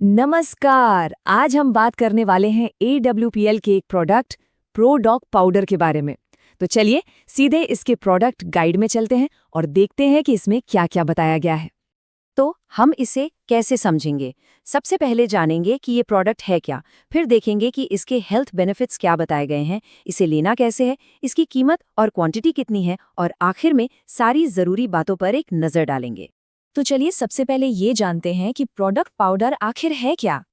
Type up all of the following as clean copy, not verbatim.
नमस्कार। आज हम बात करने वाले हैं AWPL के एक प्रोडक्ट प्रोडॉक पाउडर के बारे में। तो चलिए सीधे इसके प्रोडक्ट गाइड में चलते हैं और देखते हैं कि इसमें क्या-क्या बताया गया है। तो हम इसे कैसे समझेंगे? सबसे पहले जानेंगे कि ये प्रोडक्ट है क्या, फिर देखेंगे कि इसके हेल्थ बेनिफिट्स क्या बताए गए हैं, इसे लेना कैसे है, इसकी कीमत और क्वांटिटी कितनी है, और आखिर में सारी ज़रूरी बातों पर एक नज़र डालेंगे। तो चलिए सबसे पहले ये जानते हैं कि प्रोडक्ट पाउडर आखिर है क्या।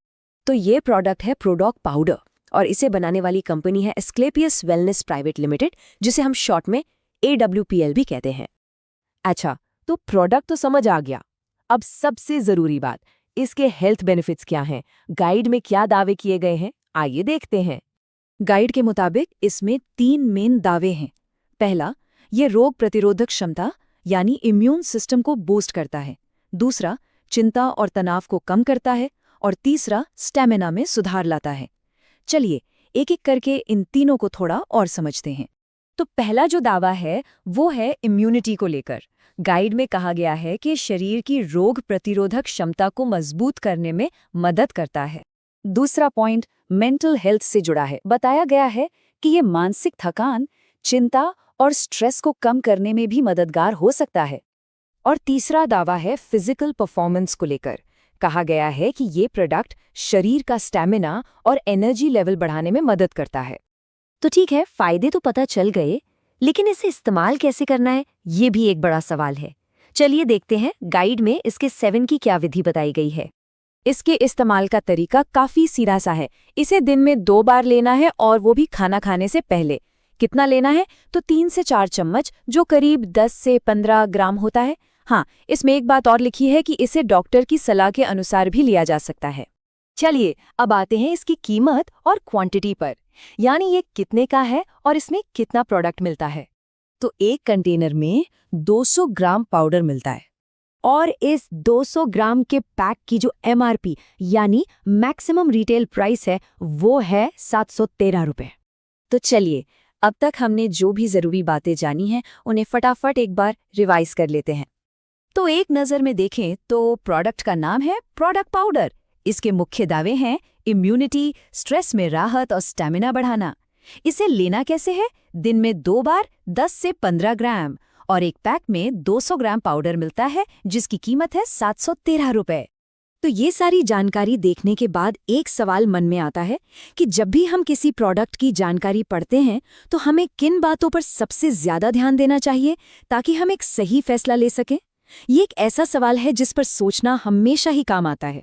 तो ये प्रोडक्ट है प्रोडॉक पाउडर और इसे बनाने वाली कंपनी है एस्क्लेपियस वेलनेस प्राइवेट लिमिटेड, जिसे हम शॉर्ट में AWPL भी कहते हैं। अच्छा, तो प्रोडक्ट तो समझ आ गया। अब सबसे ज़रूरी बात, इसके हेल्थ बेनिफिट्स क्या हैं, गाइड में क्या दावे किए गए हैं, आइए देखते हैं। गाइड के मुताबिक इसमें 3 मेन दावे हैं। पहला, ये रोग प्रतिरोधक क्षमता यानी इम्यून सिस्टम को बूस्ट करता है। दूसरा, चिंता और तनाव को कम करता है। और तीसरा, स्टैमिना में सुधार लाता है। चलिए एक एक करके इन तीनों को थोड़ा और समझते हैं। तो पहला जो दावा है वो है इम्यूनिटी को लेकर। गाइड में कहा गया है कि शरीर की रोग प्रतिरोधक क्षमता को मजबूत करने में मदद करता है। दूसरा पॉइंट मेंटल हेल्थ से जुड़ा है। बताया गया है कि ये मानसिक थकान, चिंता और स्ट्रेस को कम करने में भी मददगार हो सकता है। और तीसरा दावा है फिजिकल परफॉर्मेंस को लेकर। कहा गया है कि ये प्रोडक्ट शरीर का स्टैमिना और एनर्जी लेवल बढ़ाने में मदद करता है। तो ठीक है, फायदे तो पता चल गए, लेकिन इसे इस्तेमाल कैसे करना है, ये भी एक बड़ा सवाल है। चलिए देखते हैं गाइड में इसके 7 की क्या विधि बताई गई है। इसके इस्तेमाल का तरीका काफी सीधा सा है। इसे दिन में 2 बार लेना है और वो भी खाना खाने से पहले। कितना लेना है? तो 3 से 4 चम्मच, जो करीब 10 से 15 ग्राम होता है। हाँ, इसमें एक बात और लिखी है कि इसे डॉक्टर की सलाह के अनुसार भी लिया जा सकता है। चलिए अब आते हैं इसकी कीमत और क्वांटिटी पर, यानी ये कितने का है और इसमें कितना प्रोडक्ट मिलता है। तो एक कंटेनर में 200 ग्राम पाउडर मिलता है। और इस 200 ग्राम के पैक की जो MRP यानी मैक्सिमम रिटेल प्राइस है, वो है 713 रुपये। तो चलिए अब तक हमने जो भी ज़रूरी बातें जानी हैं उन्हें फटाफट एक बार रिवाइज कर लेते हैं। तो एक नज़र में देखें तो प्रोडक्ट का नाम है प्रोडक्ट पाउडर। इसके मुख्य दावे हैं इम्यूनिटी, स्ट्रेस में राहत और स्टैमिना बढ़ाना। इसे लेना कैसे है? दिन में 2 बार 10 से 15 ग्राम, और एक पैक में 200 ग्राम पाउडर मिलता है जिसकी कीमत है 713 रुपये। तो ये सारी जानकारी देखने के बाद एक सवाल मन में आता है कि जब भी हम किसी प्रोडक्ट की जानकारी पढ़ते हैं तो हमें किन बातों पर सबसे ज्यादा ध्यान देना चाहिए ताकि हम एक सही फैसला ले सकें। ये एक ऐसा सवाल है जिस पर सोचना हमेशा ही काम आता है।